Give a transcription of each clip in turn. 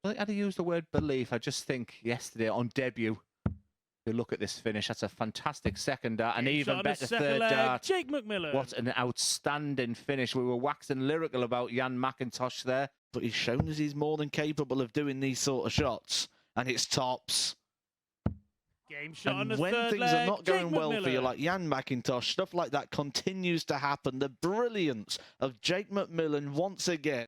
I had to use the word belief. I just think yesterday on debut, you look at this finish, that's a fantastic second dart, and even better third dart. Jake McMillan. What an outstanding finish. We were waxing lyrical about Jan McIntosh there. But he's shown us he's more than capable of doing these sort of shots. And it's tops. Game shot on the when third things leg, are not going Jake well for you, McMillan. like Jan McIntosh, stuff like that continues to happen. The brilliance of Jake McMillan once again.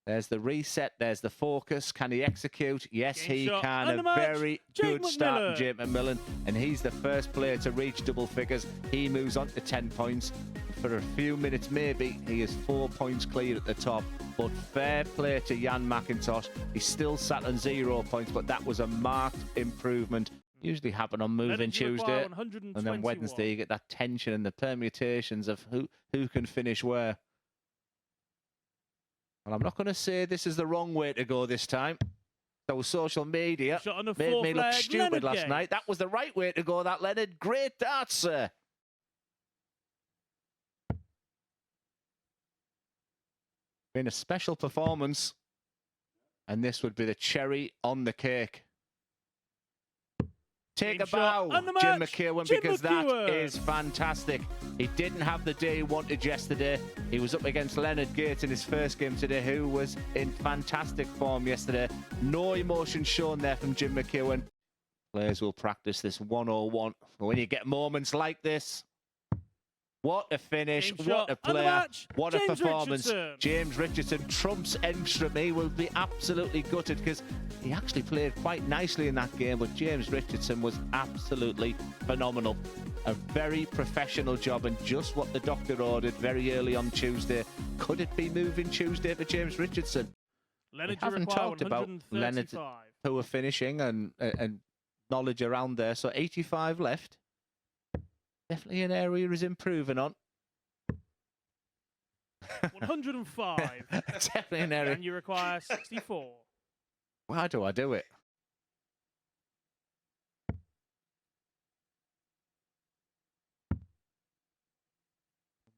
There's the reset, there's the focus. Can he execute? Yes, Game he shot can. and A the match, very Jake good start from McMillan. Jake McMillan. And he's the first player to reach double figures. He moves on to 10 points. For a few minutes, maybe, he is 4 points clear at the top. But fair play to Jan McIntosh. He's still sat on 0 points, but that was a marked improvement. Usually happen on moving Tuesday. And then Wednesday, you get that tension and the permutations of who can finish where. Well, I'm not going to say this is the wrong way to go this time. So social media made me look stupid last night. That was the right way to go, that, Leonard. Great darts, sir. Been a special performance. And this would be the cherry on the cake. Take a bow, Jim McEwen, because that is fantastic. He didn't have the day he wanted yesterday. He was up against Leonard Gates in his first game today, who was in fantastic form yesterday. No emotion shown there from Jim McEwen. Players will practice this 101. But when you get moments like this, what a finish, what a player, what a performance. James Richardson trumps Engstrom. He will be absolutely gutted because he actually played quite nicely in that game, but James Richardson was absolutely phenomenal. A very professional job and just what the doctor ordered very early on Tuesday. Could it be moving Tuesday for James Richardson? Leonard, we haven't talked about Leonard who are finishing and knowledge around there. So 85 left. Definitely an area he's improving on. 105. Definitely an area. And you require 64. Why do I do it?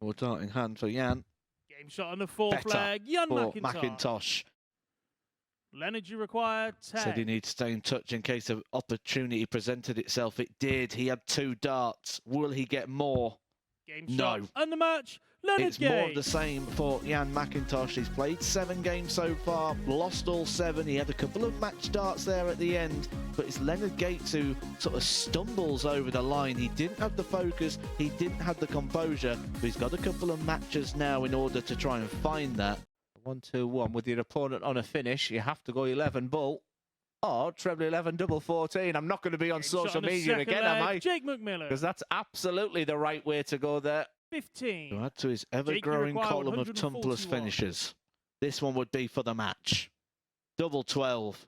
More darting hand for Jan. Game shot on the fourth leg. Jan McIntosh. Leonard, you require 10. Said he needs to stay in touch in case an opportunity presented itself. It did. He had 2 darts. Will he get more? Game shot and the match. Leonard It's more of the same for Jan McIntosh. He's played 7 games so far, lost all 7. He had a couple of match darts there at the end, but it's Leonard Gates who sort of stumbles over the line. He didn't have the focus, he didn't have the composure, but he's got a couple of matches now in order to try and find that. 1-2-1 with your opponent on a finish. You have to go 11 bull or treble 11 double 14. I'm not going to be on social media again, am I? Jake McMillan. Because that's absolutely the right way to go there. 15. To add to his ever-growing column of tumblers finishes, this one would be for the match. Double 12.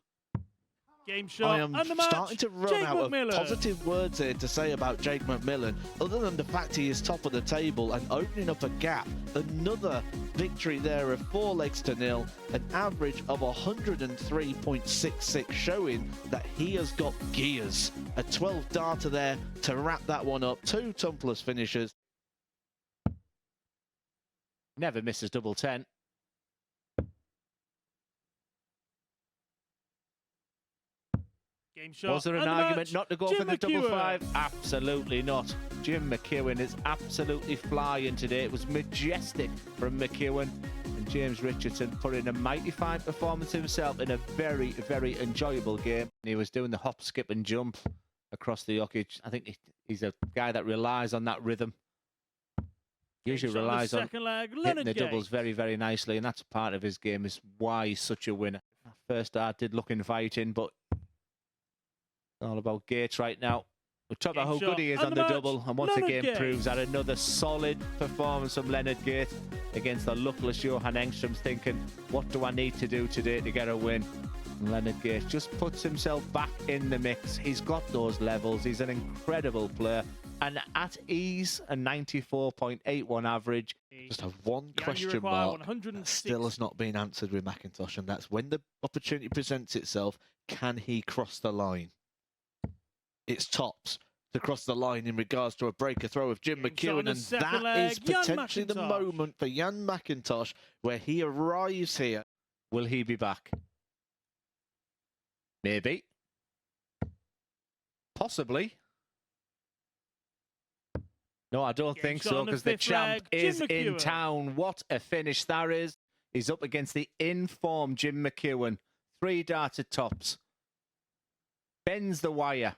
Game shot I am and the match. starting to run out of positive words here to say about Jake McMillan, other than the fact he is top of the table and opening up a gap. Another victory there of 4 legs to 0, an average of 103.66, showing that he has got gears. A 12 darter there to wrap that one up. 2 tumblers finishes. Never misses double 10. Game shot. Was there an argument not to go for the double 5? Absolutely not. Jim McEwen is absolutely flying today. It was majestic from McEwen. And James Richardson put in a mighty fine performance himself in a very, very enjoyable game. He was doing the hop, skip and jump across the yuckage. I think he's a guy that relies on that rhythm. Usually relies on hitting the doubles very, very nicely. And that's part of his game, is why he's such a winner. First start did look inviting, but all about Gates right now. We'll talk about how good he is on the double, and once again proves that another solid performance from Leonard Gates against the luckless Johan Engstrom's thinking, what do I need to do today to get a win? And Leonard Gates just puts himself back in the mix. He's got those levels. He's an incredible player. And at ease, a 94.81 average. Just have one question mark that still has not been answered with McIntosh, and that's when the opportunity presents itself, can he cross the line? It's tops to cross the line in regards to a breaker throw of Jim McEwen, and that is potentially the moment for Jan McIntosh where he arrives here. Will he be back? Maybe. Possibly. No, I don't think so, because the champ is in town. What a finish that is. He's up against the in-form Jim McEwen. 3 darted tops. Bends the wire.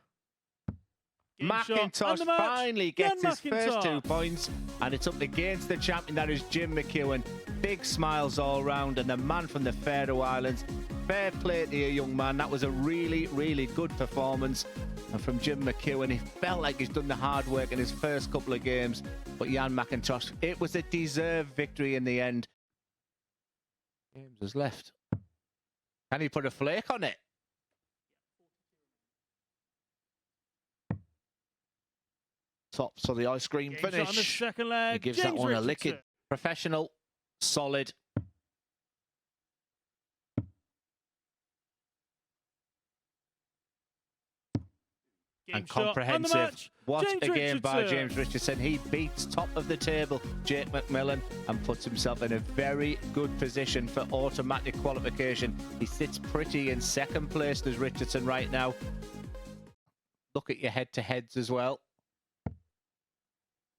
McIntosh finally gets his first 2 points, and it's up against the champion, that is Jim McEwen. Big smiles all round, and the man from the Faroe Islands. Fair play to you, young man. That was a really, really good performance. And from Jim McEwen, he felt like he's done the hard work in his first couple of games. But Jan McIntosh, it was a deserved victory in the end. James has left. Can he put a flake on it? Tops on the ice cream finish. On the second leg. He gives that one a licking. Professional, solid. And comprehensive. What a game by James Richardson. He beats top of the table Jake McMillan and puts himself in a very good position for automatic qualification. He sits pretty in second place as Richardson right now. Look at your head-to-heads as well.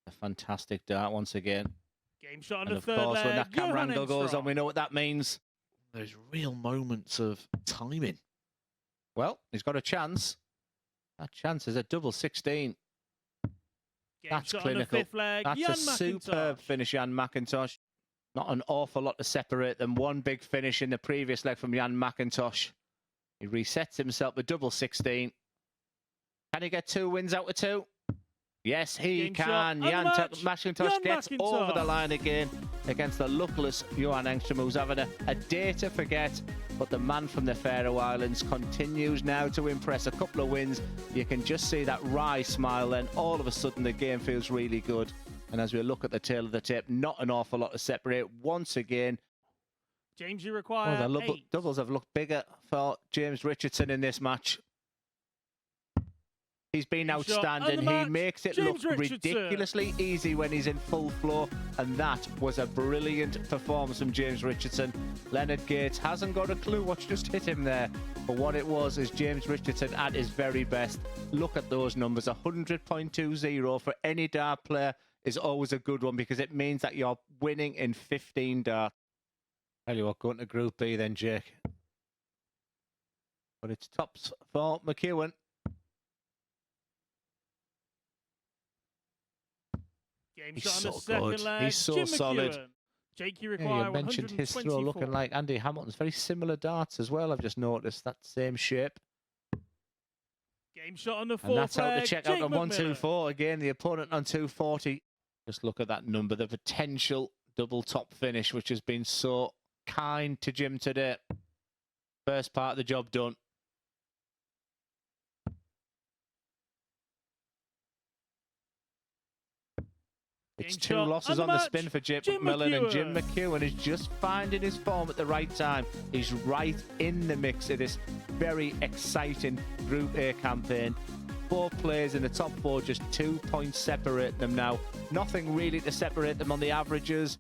A fantastic dart once again. Game shot on and the of third course, leg. when that camera angle goes on, we know what that means. Those real moments of timing. Well, he's got a chance. That chance is a double 16. That's clinical. That's a superb finish, Jan McIntosh. Not an awful lot to separate them. One big finish in the previous leg from Jan McIntosh. He resets himself with double 16. Can he get 2 wins out of 2? Yes, he can. Jan McIntosh gets over the line again against the luckless Johan Engström, who's having a day to forget. But the man from the Faroe Islands continues now to impress. A couple of wins. You can just see that wry smile then. All of a sudden, the game feels really good. And as we look at the tail of the tape, not an awful lot to separate. Once again, James, you require the doubles have looked bigger for James Richardson in this match. He's been outstanding. He makes it look ridiculously easy when he's in full flow. And that was a brilliant performance from James Richardson. Leonard Gates hasn't got a clue what's just hit him there. But what it was is James Richardson at his very best. Look at those numbers. 100.20 for any dart player is always a good one, because it means that you're winning in 15 darts. Tell you what, going to Group B then, Jake. But it's tops for McEwen. He's so good. He's so solid. Jake, you require you mentioned his throw looking like Andy Hamilton's. Very similar darts as well. I've just noticed that same shape. Game shot on the fourth. And that's how to check out on 124. Again, the opponent on 240. Just look at that number. The potential double top finish, which has been so kind to Jim today. First part of the job done. It's 2 losses on the spin for Jim McMillan, and Jim McEwen is just finding his form at the right time. He's right in the mix of this very exciting Group A campaign. 4 players in the top 4, just 2 points separate them now. Nothing really to separate them on the averages.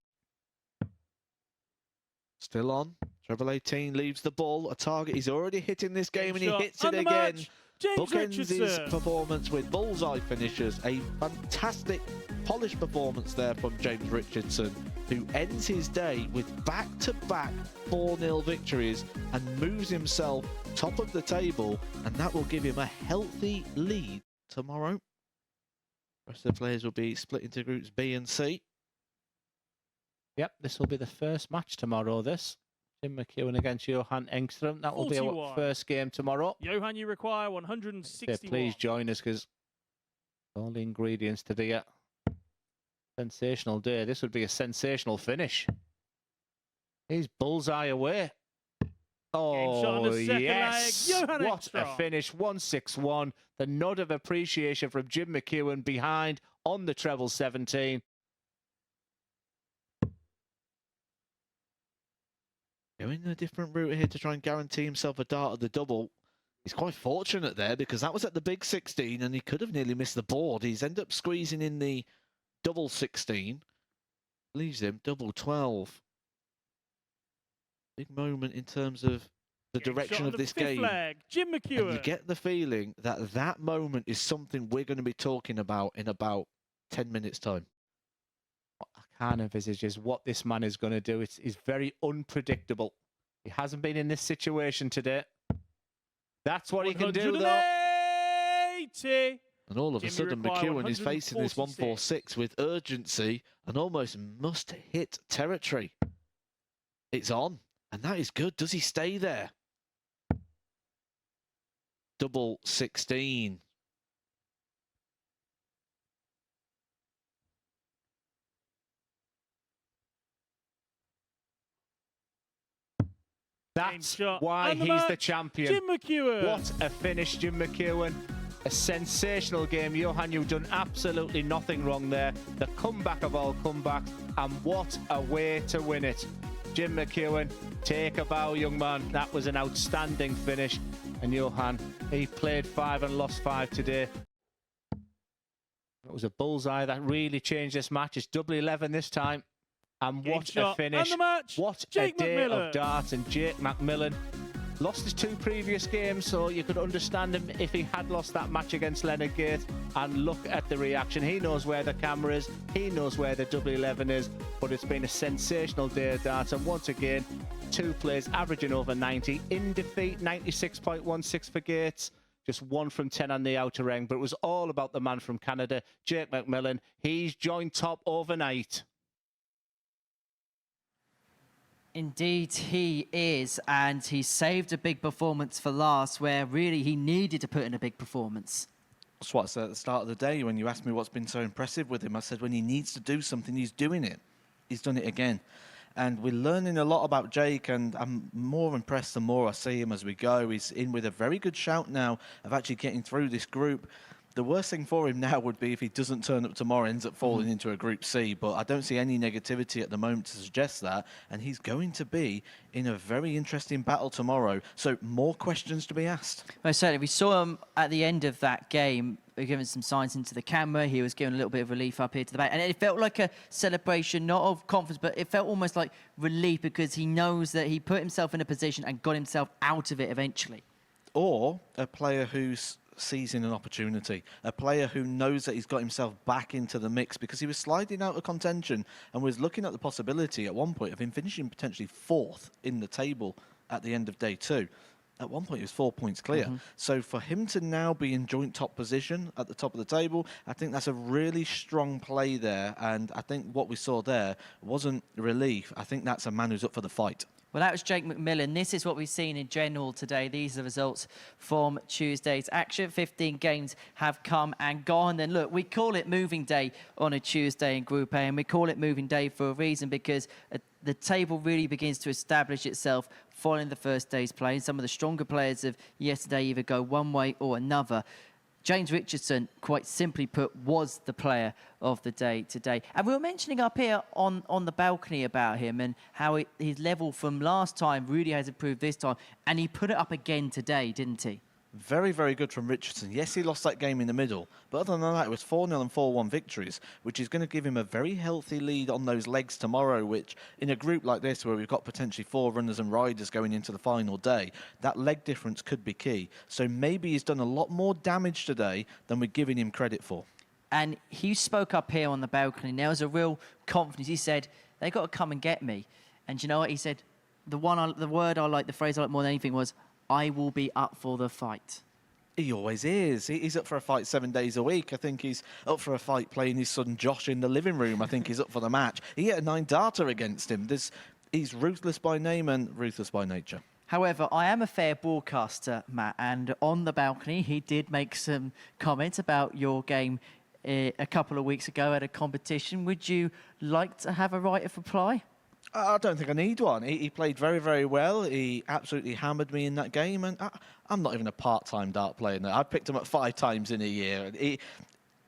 Still on. Treble 18 leaves the ball. A target he's already hit in this game, and he hits it again. Bookends his performance with bullseye finishes. A fantastic polished performance there from James Richardson, who ends his day with back-to-back 4-0 victories and moves himself top of the table, and that will give him a healthy lead tomorrow. The rest of the players will be split into groups B and C. Yep, this will be the first match tomorrow, this. Jim McEwen against Johan Engström. That will be our first game tomorrow. Johan, you require 160. Please join us, because all the ingredients to the sensational day. This would be a sensational finish. He's bullseye away. Oh, yes. What a finish. 161. The nod of appreciation from Jim McEwen behind on the treble 17. Going a different route here to try and guarantee himself a dart at the double. He's quite fortunate there, because that was at the big 16 and he could have nearly missed the board. He's ended up squeezing in the double 16. Leaves him double 12. Big moment in terms of the Game direction shot on of the this fifth game. leg. Jim And McEwen. you get the feeling that that moment is something we're going to be talking about in about 10 minutes' time. What I can't envisage is what this man is going to do. He's very unpredictable. He hasn't been in this situation today. That's what he can do, though. 180. And all of a Jimmy sudden, require McEwen is facing this 146 146 with urgency and almost must-hit territory. It's on, and that is good. Does he stay there? Double 16. That's why he's the champion. Jim McEwen. What a finish, Jim McEwen. A sensational game. Johan, you've done absolutely nothing wrong there. The comeback of all comebacks, and what a way to win it. Jim McEwen, take a bow, young man. That was an outstanding finish. And Johan, he played 5 and lost 5 today. It was a bullseye that really changed this match. It's double 11 this time. And what a finish. What a day of darts. And Jake McMillan lost his 2 previous games, so you could understand him if he had lost that match against Leonard Gate. And look at the reaction. He knows where the camera is. He knows where the double 11 is. But it's been a sensational day of darts. And once again, 2 plays averaging over 90. In defeat, 96.16 for Gates. Just 1 from 10 on the outer ring. But it was all about the man from Canada, Jake McMillan. He's joined top overnight. Indeed, he is, and he saved a big performance for last, where really he needed to put in a big performance. That's what I said at the start of the day when you asked me what's been so impressive with him. I said when he needs to do something, he's doing it. He's done it again. And we're learning a lot about Jake, and I'm more impressed the more I see him as we go. He's in with a very good shout now of actually getting through this group. The worst thing for him now would be if he doesn't turn up tomorrow, ends up falling into a Group C. But I don't see any negativity at the moment to suggest that. And he's going to be in a very interesting battle tomorrow. So more questions to be asked. Well, certainly. We saw him at the end of that game, giving some signs into the camera. He was giving a little bit of relief up here to the back. And it felt like a celebration, not of confidence, but it felt almost like relief because he knows that he put himself in a position and got himself out of it eventually. Or a player who's seizing an opportunity, a player who knows that he's got himself back into the mix because he was sliding out of contention and was looking at the possibility at one point of him finishing potentially 4th in the table at the end of day 2. At one point, he was 4 points clear. So for him to now be in joint top position at the top of the table, I think that's a really strong play there. And I think what we saw there wasn't relief. I think that's a man who's up for the fight. Well, that was Jake McMillan. This is what we've seen in general today. These are the results from Tuesday's action. 15 games have come and gone. And look, we call it moving day on a Tuesday in Group A, and we call it moving day for a reason, because the table really begins to establish itself following the first day's play. And some of the stronger players of yesterday either go one way or another. James Richardson, quite simply put, was the player of the day today. And we were mentioning up here on the balcony about him and how his level from last time really has improved this time. And he put it up again today, didn't he? Very, very good from Richardson. Yes, he lost that game in the middle, but other than that, it was 4-0 and 4-1 victories, which is going to give him a very healthy lead on those legs tomorrow, which in a group like this, where we've got potentially 4 runners and riders going into the final day, that leg difference could be key. So maybe he's done a lot more damage today than we're giving him credit for. And he spoke up here on the balcony. There was a real confidence. He said, they got to come and get me. And you know what? He said, the word I like, the phrase I like more than anything was, I will be up for the fight. He always is. He's up for a fight 7 days a week. I think he's up for a fight playing his son Josh in the living room. I think he's up for the match. He hit a 9-darter against him. He's ruthless by name and ruthless by nature. However, I am a fair broadcaster, Matt, and on the balcony, he did make some comments about your game a couple of weeks ago at a competition. Would you like to have a right of reply? I don't think I need one. He played very, very well. He absolutely hammered me in that game, and I'm not even a part-time dart player now. I've picked him up 5 times in a year.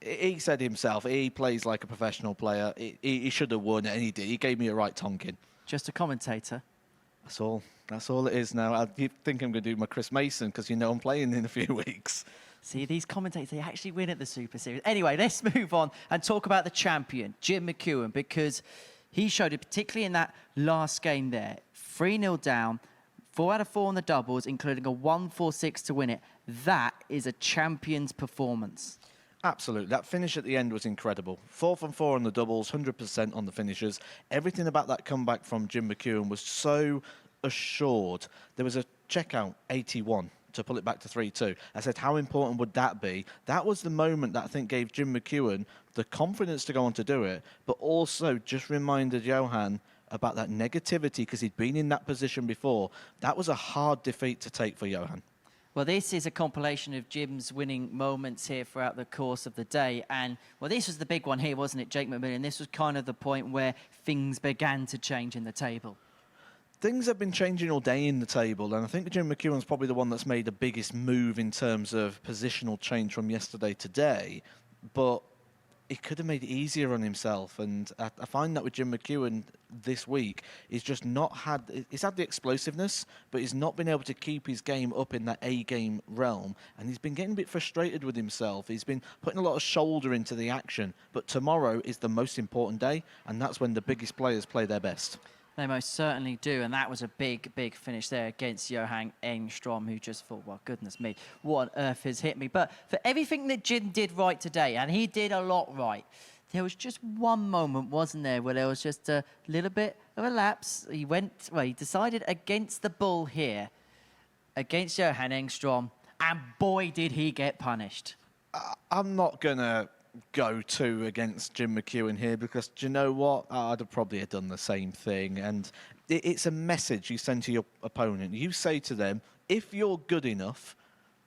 He said himself, he plays like a professional player. He should have won, and he did. He gave me a right tonking. Just a commentator. That's all. That's all it is now. I think I'm going to do my Chris Mason, because you know I'm playing in a few weeks. See, these commentators, they actually win at the Super Series. Anyway, let's move on and talk about the champion, Jim McEwen, because he showed it, particularly in that last game there. 3-0 down, 4 out of 4 on the doubles, including a 1-4-6 to win it. That is a champion's performance. Absolutely. That finish at the end was incredible. 4 from 4 on the doubles, 100% on the finishes. Everything about that comeback from Jim McEwen was so assured. There was a checkout 81 to pull it back to 3-2. I said, how important would that be? That was the moment that I think gave Jim McEwen the confidence to go on to do it, but also just reminded Johan about that negativity because he'd been in that position before. That was a hard defeat to take for Johan. Well, this is a compilation of Jim's winning moments here throughout the course of the day. And, well, this was the big one here, wasn't it, Jake McMillan? This was kind of the point where things began to change in the table. Things have been changing all day in the table, and I think Jim McEwen's probably the one that's made the biggest move in terms of positional change from yesterday to today. But he could have made it easier on himself, and I find that with Jim McEwen this week, he's just not had, he's had the explosiveness, but he's not been able to keep his game up in that A-game realm, and he's been getting a bit frustrated with himself. He's been putting a lot of shoulder into the action, but tomorrow is the most important day, and that's when the biggest players play their best. They most certainly do, and that was a big, big finish there against Johan Engstrom, who just thought, well, goodness me, what on earth has hit me? But for everything that Jim did right today, and he did a lot right, there was just one moment, wasn't there, where there was just a little bit of a lapse. He went, well, he decided against the bull here, against Johan Engstrom, and boy, did he get punished. I'm not going to go to against Jim McEwen here because do you know what? I'd have probably done the same thing, and it's a message you send to your opponent. You say to them, if you're good enough,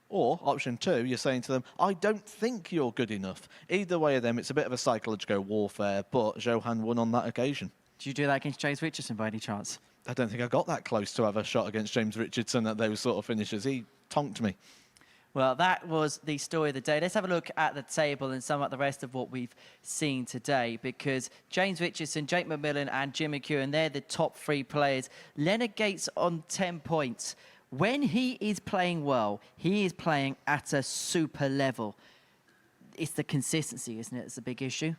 or option 2, you're saying to them, I don't think you're good enough. Either way of them, it's a bit of a psychological warfare, but Johan won on that occasion. Did you do that against James Richardson by any chance? I don't think I got that close to have a shot against James Richardson at those sort of finishes. He tonked me. Well, that was the story of the day. Let's have a look at the table and sum up the rest of what we've seen today, because James Richardson, Jake McMillan and Jim McEwen, they're the top 3 players. Leonard Gates on 10 points. When he is playing well, he is playing at a super level. It's the consistency, isn't it? It's a big issue.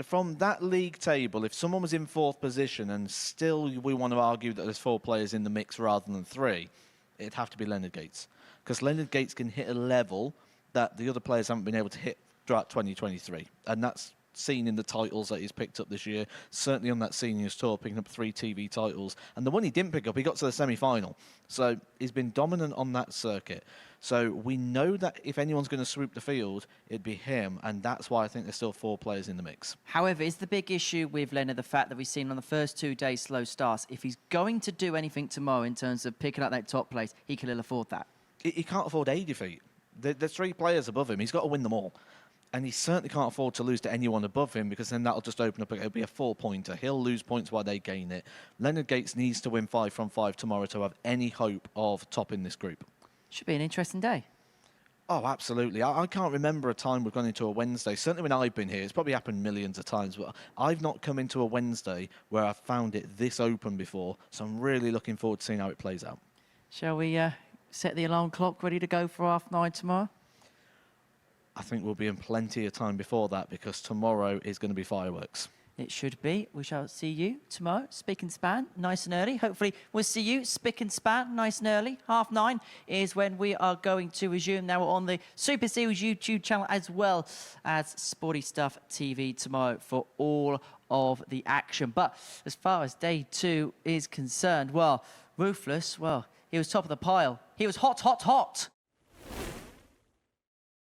From that league table, if someone was in 4th position and still we want to argue that there's 4 players in the mix rather than 3, it'd have to be Leonard Gates. Because Leonard Gates can hit a level that the other players haven't been able to hit throughout 2023. And that's seen in the titles that he's picked up this year, certainly on that seniors tour, picking up 3 TV titles. And the one he didn't pick up, he got to the semi-final. So he's been dominant on that circuit. So we know that if anyone's going to swoop the field, it'd be him. And that's why I think there's still 4 players in the mix. However, is the big issue with Leonard the fact that we've seen on the first 2 days slow starts? If he's going to do anything tomorrow in terms of picking up that top place, he can ill afford that. He can't afford a defeat. There's 3 players above him. He's got to win them all. And he certainly can't afford to lose to anyone above him because then that'll just open up. It'll be a 4-pointer. He'll lose points while they gain it. Leonard Gates needs to win 5 from 5 tomorrow to have any hope of topping this group. Should be an interesting day. Oh, absolutely. I can't remember a time we've gone into a Wednesday. Certainly when I've been here, it's probably happened millions of times, but I've not come into a Wednesday where I've found it this open before. So I'm really looking forward to seeing how it plays out. Shall we set the alarm clock ready to go for 9:30 tomorrow? I think we'll be in plenty of time before that because tomorrow is going to be fireworks. It should be. We shall see you tomorrow, spick and span, nice and early. Hopefully we'll see you, spick and span, nice and early. 9:30 is when we are going to resume. Now we're on the Super Series YouTube channel as well as Sporty Stuff TV tomorrow for all of the action. But as far as day 2 is concerned, well, Ruthless, well, he was top of the pile. He was hot, hot, hot.